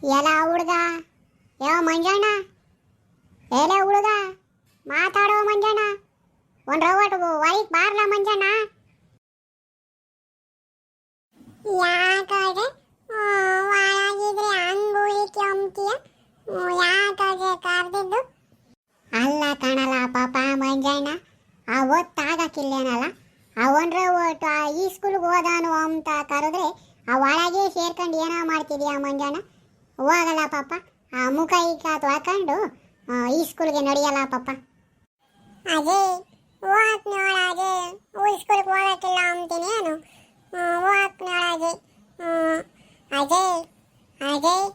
ಎಲ್ಲ ಹುಡುಗ ಯಾವ ಮಂಜಣ್ಣ ಎಲೆ ಹುಡುಗ ಮಾತಾಡೋ ಮಂಜಣ್ಣ ಒಂದು ರವಟ್ ವೈಟ್ ಬಾರ್ಲ ಮಂಜಣ್ಣ ಯಾಕಾಗೆ ಒಳಗಿದ್ರೆ ಅಂಗುಳಿ ಕೆಂಪ್ತಿಯ ಯಾಕಾಗೆ ಕರೆದಿದ್ದು ಅಲ್ಲ ಕಣಲ್ಲ ಪಾಪ ಮಂಜಣ್ಣ ಆ ಒತ್ತಾಗಕ್ಕಿಲ್ಲೇನಲ್ಲ ಅವನ್ ರವಟ್ ಈ ಸ್ಕೂಲ್ಗೆ ಹೋದಾನು ಅಂತ ಕರೆದ್ರೆ ಆ ಒಳಗೆ ಸೇರ್ಕೊಂಡು ಏನೋ ಮಾಡ್ತಿದ್ಯಾ ಮಂಜಣ್ಣ ಹೋಗಲ್ಲ ಪಾಪ ಆ ಮುಖ ಈಗ ತೊಳ್ಕೊಂಡು ಈ ಸ್ಕೂಲ್ಗೆ ನಡೆಯಲ್ಲ ಪಾಪ ಅದೇ ಹೋಗ್ನೊಳಗೆ ಸ್ಕೂಲ್ಗೆ ಹೋಗಕ್ಕಿಲ್ಲ ಅಂತೀನಿ ಏನು ಹೋಗ್ನೊಳಗೆ ಅಜಯ್ ಅಜಯ್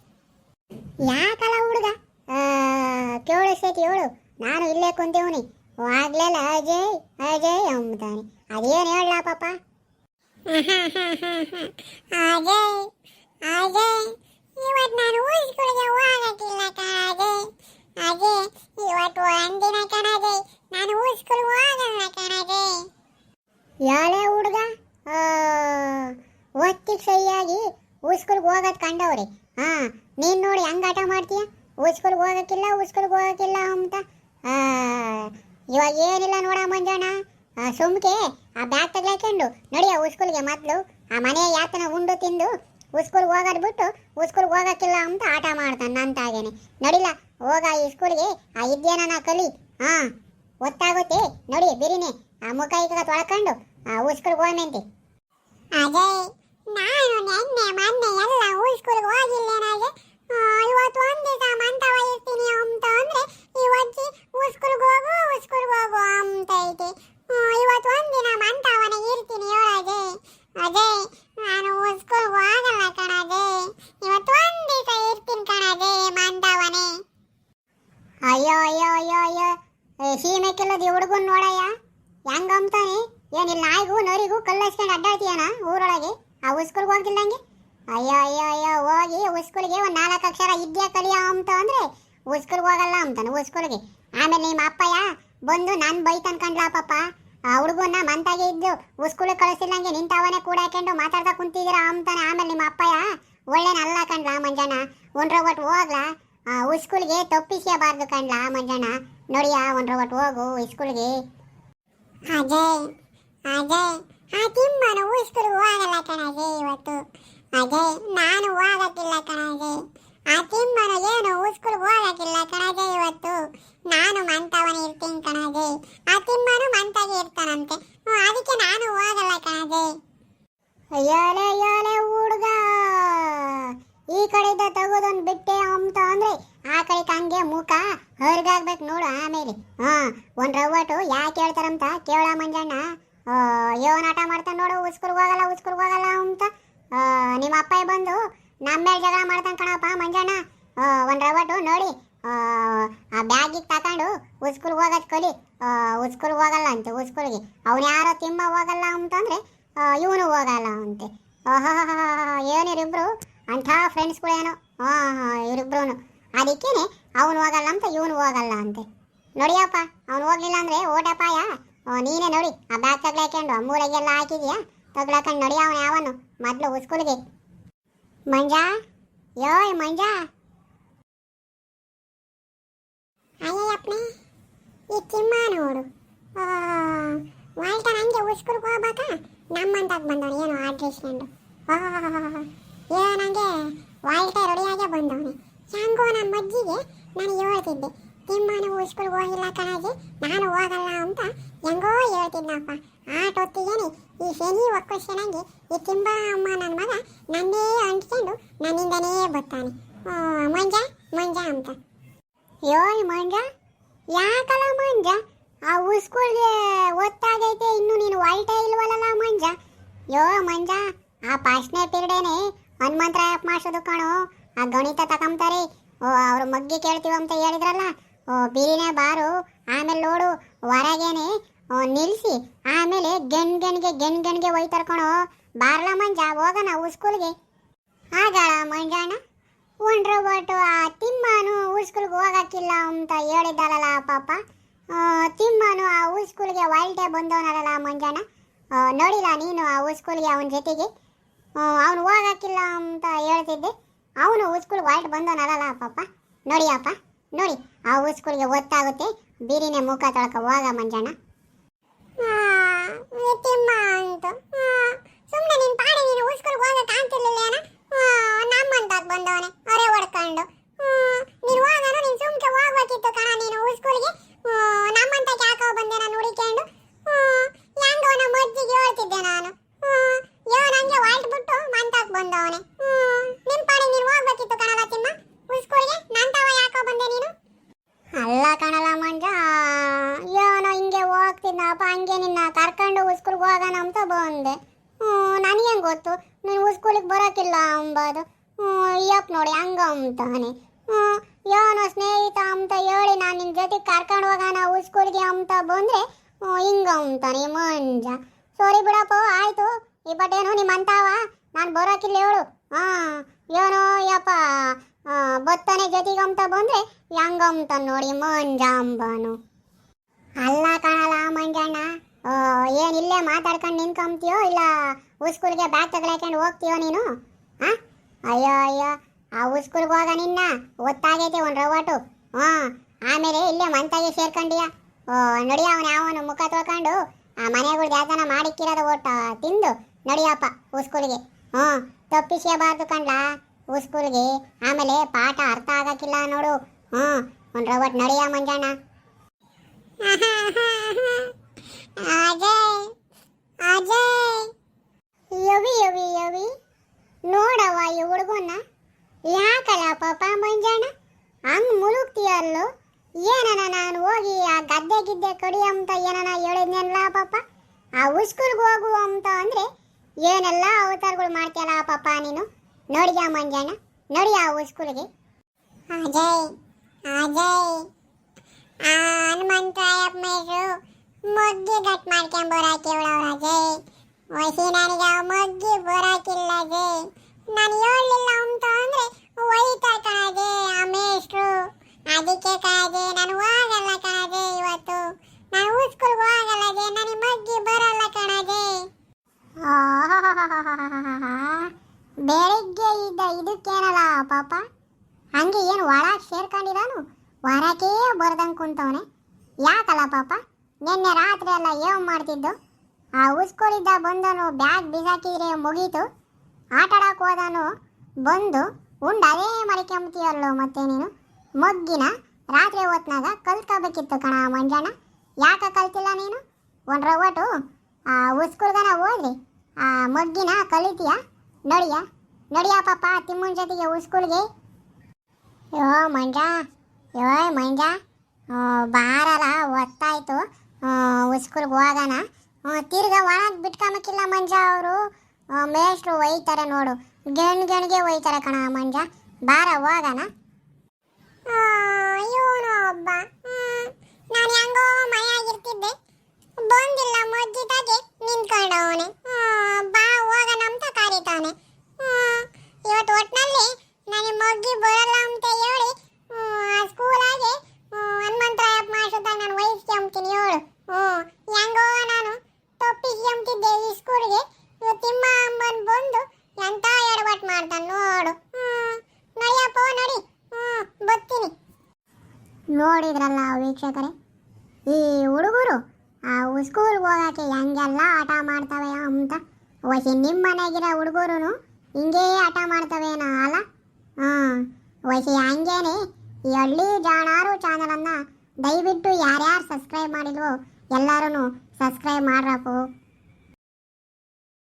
ಯಾಕಲ್ಲ ಹುಡುಗ ಕೇಳಿಸ್ತೈತಿ ಹೇಳು ನಾನು ಇಲ್ಲೇ ಕುಂತೀವ್ನಿ ಆಗ್ಲಿಲ್ಲ ಅಜಯ್ ಅಜಯ್ ಅಂತಾನೆ ಅದೇನು ಹೇಳಲ್ಲ ಪಾಪ ಅಜಯ್ ಅಜಯ್ ಇವತ್ತು ನಾನು ಸ್ಕೂಲ್ಗೆ ಹೋಗಕ್ಕಿಲ್ಲ ಕಣಜೆ ಅಜೆ ಇವತ್ತು ಒಂದಿನ ಕಣಜೆ ನಾನು ಸ್ಕೂಲ್ಗೆ ಹೋಗಲ್ಲ ಕಣಜೆ ಯಾಳೆ ಹುಡುಗ ಒತ್ತಿಗೆ ಸರಿಯಾಗಿ ಸ್ಕೂಲ್ಗೆ ಹೋಗೋದು ಕಂಡವ್ರಿ ನೀನು ನೋಡಿ ಹೆಂಗೆ ಆಟ ಮಾಡ್ತೀಯ ಸ್ಕೂಲ್ಗೆ ಹೋಗಕ್ಕಿಲ್ಲ ಅಂತ ಇವಾಗ ಏನಿಲ್ಲ ನೋಡ ಮಂಜಣ್ಣ ಸುಮ್ಕೆ ಆ ಬ್ಯಾಗ್ ತಗ್ಲಾಕೊಂಡು ನಡಿಯ ಸ್ಕೂಲ್ಗೆ ಮೊದಲು ಆ ಮನೆ ಯಾತನ ಉಂಡು ತಿಂದು ಸ್ಕೂಲ್ಗೆ ಹೋಗೋದು ಬಿಟ್ಟು ಸ್ಕೂಲ್ಗೆ ಹೋಗಕ್ಕಿಲ್ಲ ಅಂತ ಆಟ ಮಾಡ್ತಾನೆ ನಂತಾಗೇನೆ ನಡಿಲ್ಲ ಹೋಗ ಈ ಸ್ಕೂಲ್ಗೆ ಆ ವಿದ್ಯೆನ ಕಲಿ ಗೊತ್ತಾಗುತ್ತೆ ನೋಡಿ ಬಿರಿನಿ ಆ ಮುಖ ಈಗ ತೊಳ್ಕೊಂಡು ಸ್ಕೂಲ್ಗೆ ಹೋಗಂತೆ ಅಜಯ್ ನಾನು ನೆನ್ನೆ ಮೊನ್ನೆ ಎಲ್ಲ ಸ್ಕೂಲ್ಗೆ ಹೋಗಿಲ್ಲೇನಾಗೆ ಇವತ್ತು ಒಂದು ದಿವಸ ಮಂತವ ಇರ್ತೀನಿ ಅಂತ ಅಂದ್ರೆ ಇವತ್ತು ಸ್ಕೂಲ್ಗೆ ಹೋಗು ಅಂತ ಐತೆ ಇವತ್ತು ಒಂದಿನ ಮಂತವನ ಇರ್ತೀನಿ ಹೇಳಜೆ ಅಜಯ್ ನಾನು ಸ್ಕೂಲ್ಗೆ ಹೋಗಲ್ಲ ಕಣಜೆ ಇವತ್ತು ಒಂದು ದಿವಸ ಇರ್ತೀನಿ ಕಣಜೆ ಮಂತವನೇ ಅಯ್ಯೋ ಅಯ್ಯೋ ಅಯ್ಯೋ ಅಯ್ಯೋ ಸೀಮೆಕ್ಕಿಲ್ಲದ ಹುಡುಗನ್ ನೋಡಯ್ಯ ಹೆಂಗಂತಾನೆ ಏನಿಲ್ಲ ನಾಯಿಗೂ ನರಿಗೂ ಕಲ್ಲಸ್ಕೊಂಡು ಅಡ್ಡಾಡ್ತೀಯನ ಊರೊಳಗೆ ಆ ಸ್ಕೂಲ್ಗೆ ಹೋಗಿಲ್ಲಂಗೆ ಅಯ್ಯೋ ಅಯ್ಯೋ ಅಯ್ಯೋ ಹೋಗಿ ಸ್ಕೂಲ್ಗೆ ಒಂದು 4 ಅಕ್ಷರ ಇದ್ಯಾ ಕಲಿಯ ಅಂತ ಅಂದ್ರೆ ಸ್ಕೂಲ್ಗೆ ಹೋಗಲ್ಲ ಅಂತಾನೆ ಸ್ಕೂಲ್ಗೆ ಆಮೇಲೆ ನಿಮ್ಮ ಅಪ್ಪಯ್ಯ ಬಂದು ನಾನು ಬೈತಾನ ಕಂಡ್ಲಾ ಪಾಪ ಆ ಹುಡುಗನ್ನ ಮಂತಾಗೆ ಇದ್ದು ಸ್ಕೂಲಿಗೆ ಕಳಿಸಿಲ್ಲಂಗೆ ನಿಂತವನೇ ಕೂಡ ಹಾಕೊಂಡು ಮಾತಾಡ್ತಾ ಕುಂತಿದ್ದೀರಾ ಅಂತಾನೆ ಆಮೇಲೆ ನಿಮ್ಮ ಅಪ್ಪಯ್ಯ ಒಳ್ಳೆನಲ್ಲ ಕಂಡ್ಲಾ ಮಂಜಣ್ಣ ಒಂದ್ರ ಒಟ್ಟು ಹೋಗ್ಲಾ ಸ್ಕೂಲ್ಗೆ ತಪ್ಪಿಸಬಾರ್ದು ಕಂಡ್ಲಾ ಮಂಜಣ್ಣ ನೋಡಿಯಾ ಒಂದ್ರ ಒಟ್ಟು ಹೋಗು ಸ್ಕೂಲ್ಗೆ ಅಜಯ್ ಅಜಯ್ ಆ ತಿಮ್ಮನು ಸ್ಕೂಲ್ಗೆ ಹೋಗಲ್ಲ ಕಣಜೆ ಇವತ್ತು ಅಜಯ್ ನಾನು ಹೋಗಕ್ಕಿಲ್ಲ ಕಣಜೆ ಆ ತಿಮ್ಮನು ಏನು ಸ್ಕೂಲ್ಗೆ ಹೋಗಕ್ಕಿಲ್ಲ ಕಣಜೆ ಇವತ್ತು ನಾನು ಮಂತವನೇ ಇರ್ತೀನಿ ಕಣಜೆ ಆ ತಿಮ್ಮನು ಮಂತಾಗೆ ಇರ್ತಾನಂತೆ ಅದಕ್ಕೆ ನಾನು ಹೋಗಲ್ಲ ಕಣಜೆ ಅಯ್ಯಾಲೆ ಅಯ್ಯಾಲೆ ಹುಡುಗ ಈ ಕಡೆಯಿಂದ ತಗೋದೊಂದು ಬಿಟ್ಟೆ ಅಂತ ಅಂದ್ರೆ ಆ ಕಡೆ ಹಂಗೆ ಮುಖ ಹೊರಗಾಗ್ಬೇಕು ನೋಡು ಆಮೇಲೆ ಒಂದ್ ರವ್ವಟು ಯಾಕೆ ಹೇಳ್ತಾರಂತ ಕೇಳ ಮಂಜಣ್ಣ ಯೋನ್ ಆಟ ಮಾಡ್ತಾನೆ ನೋಡು ಸ್ಕೂಲ್ಗೆ ಹೋಗಲ್ಲ ಅಂತ ನಿಮ್ಮ ಅಪ್ಪ ಬಂದು ನಮ್ಮ ಮೇಲೆ ಜಗಳ ಮಾಡ್ತಾನೆ ಕಣಪ್ಪ ಮಂಜಣ್ಣ ಒಂದ್ ರವ್ವಟು ನೋಡಿ ಆ ಬ್ಯಾಗಿಗೆ ತಕೊಂಡು ಸ್ಕೂಲ್ಗೆ ಹೋಗೋದು ಕಲಿ ಸ್ಕೂಲ್ಗೆ ಹೋಗಲ್ಲ ಅಂತೆ ಸ್ಕೂಲ್ಗೆ ಅವ್ನು ಯಾರೋ ತಿಮ್ಮ ಹೋಗಲ್ಲ ಅಂತಂದ್ರೆ ಇವನು ಹೋಗಲ್ಲ ಅಂತೆ ಏನಿರಿಬ್ರು ಅಂಥ ಫ್ರೆಂಡ್ಸ್ಗಳೇನೋ ಇವರಿಬ್ರು ಅದಕ್ಕೇನೆ ಅವನು ಹೋಗಲ್ಲ ಅಂತ ಇವನು ಹೋಗಲ್ಲ ಅಂತೆ ನೋಡಿಯಪ್ಪ ಅವನು ಹೋಗ್ಲಿಲ್ಲ ಅಂದ್ರೆ ಓಟಪಾಯ ನೀನೇ ನೋಡಿ ಆ ಬ್ಯಾಗ್ ತಗ್ಲಾಕೊಂಡು ಮೂಳೆಗೆಲ್ಲ ಹಾಕಿದ್ಯಾ ತಗ್ಲಾಕೊಂಡು ನೋಡಿ ಅವನು ಯಾವನು ಮೊದಲು ಸ್ಕೂಲ್ಗೆ ಮಂಜಾ ಯೋಯ್ ಮಂಜಾ ಅಯ್ಯಪ್ಪನೇ ಈ ತಿಮ್ಮ ನೋಡು ವಾಲ್ಟರ್ ಹಂಗೆ ಸ್ಕೂಲ್ಗೆ ಹೋಗ್ಬೇಕಾ ನಮ್ಮಂತಾಗ ಬಂದವನು ಏನು ಆಡ್ರೇಸ್ಕೊಂಡು ಏನಂಗೆ ವಾಲ್ಟರ್ ರೆಡಿಯಾಗೆ ಬಂದವನಿ ಹೆಂಗೋ ನಮ್ಮ ಅಜ್ಜಿಗೆ ನಾನು ಹೇಳ್ತಿದ್ದೆ ತಿಮ್ಮನು ಸ್ಕೂಲ್ಗೆ ಹೋಗಿಲ್ಲ ಕಣಜಿ ನಾನು ಹೋಗಲ್ಲ ಅಂತ ಹೆಂಗೋ ಹೇಳ್ತಿದ್ನಪ್ಪ ಆಟೊತ್ತಿಗೇನೆ ಈ ಶನಿ ಒಕ್ಕೊಶನಂಗೆ ಈ ತಿಮ್ಮ ಅಮ್ಮ ನನ್ನ ಮಗ ನನ್ನೇ ಅಂಟ್ಕೊಂಡು ನನ್ನಿಂದನೇ ಬರ್ತಾನೆ ಮಂಜ ಅಂತ ಯೋಯ್ ಮಂಜ ಯಾಕಲ್ಲ ಮಂಜ ಆ ಸ್ಕೂಲ್ಗೆ ಓದ್ತಾಗೈತೆ ಇನ್ನು ನೀನು ವಾಲ್ಟೇ ಇಲ್ವಲ್ಲ ಮಂಜ ಯೋ ಮಂಜ ಆ ಪಾಸ್ನೇ ಪಿರಿಯಡೇನೆ ಹನುಮಂತರಾಯಪ್ಪ ಮಾಸ್ಟರ್ದು ಕಣೋ ಆ ಗಣಿತ ತಕೊಂತಾರೆ ಅವ್ರ ಮಗ್ಗಿ ಕೇಳ್ತೀವಿ ಅಂತ ಹೇಳಿದ್ರಲ್ಲ ಬಿರಿನೇ ಬಾರು ಆಮೇಲೆ ನೋಡು ಹೊರಗೇನೆ ನಿಲ್ಲಿಸಿ ಆಮೇಲೆ ಗೆಣ್ಗೆ ಒಯ್ತಾರ ಕಣೋ ಬಾರ್ಲ ಮಂಜ ಹೋಗೋಣ ಸ್ಕೂಲ್ಗೆ ಆಗಲ್ಲ ಮಂಜಣ್ಣ ಒಂಡ್ರ ಬಟ್ಟು ಆ ತಿಮ್ಮನು ಸ್ಕೂಲ್ಗೆ ಹೋಗಕ್ಕಿಲ್ಲ ಅಂತ ಹೇಳಿದ್ದಾಳಲ್ಲ ಪಾಪ ತಿಮ್ಮನು ಆ ಸ್ಕೂಲ್ಗೆ ವಾಲ್ಟೇ ಬಂದವನಲ್ಲ ಮಂಜಣ್ಣ ನೋಡಿಲ್ಲ ನೀನು ಆ ಸ್ಕೂಲ್ಗೆ ಅವನ ಜೊತೆಗೆ ಅವನು ಹೋಗಕ್ಕಿಲ್ಲ ಅಂತ ಹೇಳ್ತಿದ್ದೆ ಅವನು ಸ್ಕೂಲ್ಗೆ ಹೊರಟು ಬಂದವನಲ್ಲ ಪಾಪ. ನೋಡಿ ಅಪ್ಪ, ನೋಡಿ ಆ ಸ್ಕೂಲ್ಗೆ ಗೊತ್ತಾಗುತ್ತೆ, ಬೀರಿನೇ ಮುಖ ತೊಳ್ಕ ಹೋಗ ಮಂಜಣ್ಣ. ಸುಮ್ಮನೆ ನಿನ್ ಪಾಡಿ ನೀನು ಸ್ಕೂಲ್ಗೆ ಹೋಗ ಕಾಣ್ತಿರ್ಲಿಲ್ಲ ಏನ? ನಮ್ಮಂತಾಗ ಬಂದವನೆ ಅರೆ ಹೊಡ್ಕೊಂಡು. ನೀನು ಹೋಗನು, ನೀನು ಸುಮ್ಕೆ ಹೋಗ್ಬೇಕಿತ್ತು ಕಣ ನೀನು ಸ್ಕೂಲ್ಗೆ. ನಮ್ಮಂತ ಯಾಕೋ ಬಂದೆ ನಾನು ಹುಡಿಕೊಂಡು. ಹೆಂಗೋ ನಮ್ಮ ಅಜ್ಜಿಗೆ ಹೇಳ್ತಿದ್ದೆ ನಾನು. ನಂಗೆ ಹೊರಟ್ಬಿಟ್ಟು ಮಂತಾಕ್ ಬಂದವನೆ. ನಿನ್ ಪಾಡಿ ನೀನು ಹೋಗ್ಬೇಕಿತ್ತು ಕಣಲ್ಲ ತಿಮ್ಮ ಸ್ಕೂಲ್ಗೆ. ನಂತವ ಯಾಕೋ ಬಂದೆ ನೀನು? ಅಲ್ಲ ಕಣಲ್ಲ ಮಂಜ, ಏನೋ ಹಿಂಗೆ ಹೋಗ್ತಿದ್ದಪ್ಪ, ಹಂಗೆ ನಿನ್ನ ಕರ್ಕೊಂಡು ಸ್ಕೂಲ್ಗೆ ಹೋಗೋಣ ಅಂತ ಬಂದೆ. ನನಗೇನು ಗೊತ್ತು ನೀನು ಸ್ಕೂಲಿಗೆ ಬರೋಕ್ಕಿಲ್ಲ ಅಂಬೋದು. ಯಪ್ಪ ನೋಡಿ ಹಂಗ ಅಂತಾನೆ. ಏನೋ ಸ್ನೇಹಿತ ಅಂತ ಹೇಳಿ ನಾನು ನಿನ್ನ ಜೊತೆ ಕರ್ಕೊಂಡು ಹೋಗೋಣ ಸ್ಕೂಲ್ಗೆ ಅಂತ ಬಂದರೆ ಹಿಂಗ ಅಂತಾನೆ ಮಂಜ. ಸರಿ ಬಿಡಪ್ಪ, ಆಯಿತು. ಈ ಬಟ್ಟೇನು ನಿಮ್ಮಂತಾವ ನಾನು ಬರೋಕ್ಕಿಲ್ಲ ಹೇಳು. ಏನೋ ಯಪ್ಪ ಬತ್ತಾನೆ ಜೊತೆಗೆ ಅಂತ ಬಂದರೆ ಹೆಂಗಂತ ನೋಡಿ ಮಂಜ ಅಂಬಾನು. ಅಲ್ಲ ಕಣಲ್ಲ ಮಂಜಣ್ಣ, ಏನಿಲ್ಲೇ ಮಾತಾಡ್ಕೊಂಡು ನಿಂತ್ಕೊಂತೀಯೋ ಇಲ್ಲ ಸ್ಕೂಲ್ಗೆ ಬ್ಯಾಗ್ ತಗೊಳಕೊಂಡು ಹೋಗ್ತೀಯೋ ನೀನು? ಅಯ್ಯೋ ಅಯ್ಯೋ, ಆ ಸ್ಕೂಲ್ಗೆ ಹೋಗ ನಿನ್ನ ಗೊತ್ತಾಗೈತೆ ಒಂದು ರವಾಟು. ಆಮೇಲೆ ಇಲ್ಲೇ ಮಂತಾಗೆ ಸೇರ್ಕೊಂಡಿಯ. ನಡಿಯ ಅವನು ಯಾವನು ಮುಖ ತೊಳ್ಕೊಂಡು ಆ ಮನೆಗಳು ಜಾತನ ಮಾಡಿಕ್ಕಿರೋದು ಒಟ್ಟು ತಿಂದು ನಡಿಯಪ್ಪ ಸ್ಕೂಲ್ಗೆ. ತಪ್ಪಿಸಬಾರ್ದು ಕಣ್ಲಾ ಸ್ಕೂಲ್ಗೆ, ಆಮೇಲೆ ಪಾಠ ಅರ್ಥ ಆಗಕ್ಕಿಲ್ಲ ನೋಡು. ಒಂದು ರವಟ್ ನಡಿಯ ಮಂಜಣ್ಣ. ಅಜಯ್ ಅಜಯ್, ಯವಿ ಯವಿ ಯವಿ, ನೋಡವ್ವ ಈ ಹುಡುಗನ್ನ. ಯಾಕಲ್ಲ ಪಾಪ ಮಂಜಣ್ಣ ಹಂಗೆ ಮುಳುಗ್ತೀಯಲ್ಲೋ? ಏನನ ನಾನು ಹೋಗಿ ಆ ಗದ್ದೆ ಗಿದ್ದೆ ಕಡಿ ಅಂತ ಏನನ ಹೇಳಿದ್ನಲ್ಲ ಪಾಪ. ಆ ಸ್ಕೂಲ್ಗೆ ಹೋಗು ಅಂತ ಅಂದರೆ ಏನೆಲ್ಲ ಅವತಾರಗಳು ಮಾಡ್ತೀಯಲ್ಲ ಪಾಪ ನೀನು. ನೋಡಿಯ ಮಂಜಣ್ಣ, ನೋಡಿ ಆ ಸ್ಕೂಲ್ಗೆ. ಅಜಯ್ ಅಜಯ್, ಹನುಮಂತರಾಯಪ್ಪ ಮೇಷ್ರು ಮೊಗ್ಗಿ ಗಟ್ ಮಾಡ್ಕೊಂಬರಾಕಿ ಅವಳವ್ರ ಅಜಯ್. ವಯಸ್ಸಿ ನನಗೆ ಮೊಗ್ಗಿ ಬರಾಕಿಲ್ಲ ಅಜಯ್. ನಾನು ಹೇಳಲಿಲ್ಲ ಅಂತ ಅಂದರೆ ಒಯ್ತಾರೆ ಕಣಜೆ ಆ ಮೇಷ್ರು. ಅದಕ್ಕೆ ಕಣಜೆ ನಾನು ಹೋಗಲ್ಲ ಕಣಜೆ, ಇವತ್ತು ನಾನು ಸ್ಕೂಲ್ಗೆ ಹೋಗಲ್ಲ ಜೆ, ನನಗೆ ಮೊಗ್ಗಿ ಬರಲ್ಲ ಕಣಜೆ. ಬೆಳಿಗ್ಗೆ ಇದ್ದ ಇದಕ್ಕೇನಲ್ಲ ಪಾಪ, ಹಂಗೆ ಏನು ಒಳಗೆ ಸೇರ್ಕೊಂಡಿದ್ದಾನು, ಹೊರಕ್ಕೆ ಬರ್ದಂಗೆ ಕುಂತವನೆ. ಯಾಕಲ್ಲ ಪಾಪ, ನಿನ್ನೆ ರಾತ್ರಿ ಎಲ್ಲ ಏನು ಮಾಡ್ತಿದ್ದು? ಆ ಸ್ಕೂಲಿದ್ದ ಬಂದನು ಬ್ಯಾಗ್ ಬಿಸಾಕಿದ್ರೆ ಮುಗೀತು, ಆಟಾಡಕ್ಕೆ ಹೋದನು ಬಂದು ಉಂಡು ಅದೇ ಮರಿಕೊಂಬತ್ತೀಯಲ್ಲೋ ಮತ್ತೆ ನೀನು. ಮೊಗ್ಗಿನ ರಾತ್ರಿ ಹೊತ್ನಾಗ ಕಲ್ತ್ಕೋಬೇಕಿತ್ತು ಕಣ ಮಂಜಣ್ಣ. ಯಾಕೆ ಕಲ್ತಿಲ್ಲ ನೀನು? ಒಂದು ರವಟು ಆ ಸ್ಕೂಲ್ಗನ ಹೋದ್ರಿ ಆ ಮೊಗ್ಗಿನ ಕಲಿತೀಯ? ನಡಿಯ ಪಾಪ ತಿಮ್ಮನ ಜೊತೆಗೆ ಸ್ಕೂಲ್ಗೆ. ಯೋ ಮಂಜ, ಯೋ ಮಂಜ, ಬಾರಲ್ಲ ಹೊತ್ತಾಯ್ತು, ಸ್ಕೂಲ್ಗೆ ಹೋಗೋಣ. ತಿರ್ಗಾ ಒಳಗೆ ಬಿಟ್ಕೊಂಬಕ್ಕಿಲ್ಲ ಮಂಜ, ಅವರು ಮೇಷ್ಟ್ರು ಒಯ್ತಾರೆ ನೋಡು, ಗೆಣ್ಗೆ ಒಯ್ತಾರೆ ಕಣ ಮಂಜ. ಬಾರ ಹೋಗೋಣ. ಇವನು ಒಬ್ಬ, ನಾನು ಹೆಂಗೋ ಮಯಾಗಿರ್ತಿದ್ದೆ, ಬಂದಿಲ್ಲ ಮೊಜ್ಜಿತಾಗೆ ನಿಂತ್ಕೊಂಡವನೆ. ಬಾ ಹೋಗೋಣ ಅಂತ ಕರೀತಾನೆ. ಇವತ್ತು ಒಟ್ಟಿನಲ್ಲಿ ನನಗೆ ಮೊಗ್ಗಿ ಬರಲ್ಲ ಅಂತ ಹೇಳಿ ಸ್ಕೂಲಾಗೆ ಹನುಮಂತರಾಯಪ್ಪ ಮಾಸ್ಟರ್ದಾಗ ನಾನು ವಹಿಸ್ಕೊಂತೀನಿ ಹೇಳು. ಹೆಂಗೋ ನಾನು ತಪ್ಪಿಸ್ಕೊಂತಿದ್ದೆ ಈ ಸ್ಕೂಲ್ಗೆ. ತಿಮ್ಮ ಅಂಬನ್ ಬಂದು ಎಂತ ಎಡವಟ್ಟು ಮಾಡ್ತಾನೆ ನೋಡು. ನಡಿಯಪ್ಪ ನಡಿ, ಬರ್ತೀನಿ. ನೋಡಿದ್ರಲ್ಲ ವೀಕ್ಷಕರೇ, ಈ ಹುಡುಗರು ಆ ಸ್ಕೂಲ್ಗೆ ಹೋಗೋಕ್ಕೆ ಹೆಂಗೆಲ್ಲ ಆಟ ಮಾಡ್ತವೆ ಅಂತ. ವಸಿ ನಿಮ್ಮ ಮನೆಗಿರೋ ಹುಡುಗರು ಹಿಂಗೇ ಆಟ ಮಾಡ್ತವೇನೋ ಅಲ್ಲ? ವಸಿ ಹಂಗೇನೆ ಈ ಹಳ್ಳಿ ಜಾಣಾರು ಚಾನಲನ್ನು ದಯವಿಟ್ಟು ಯಾರ್ಯಾರು ಸಬ್ಸ್ಕ್ರೈಬ್ ಮಾಡಿಲ್ವೋ ಎಲ್ಲರೂ ಸಬ್ಸ್ಕ್ರೈಬ್ ಮಾಡ್ರಪ್ಪ.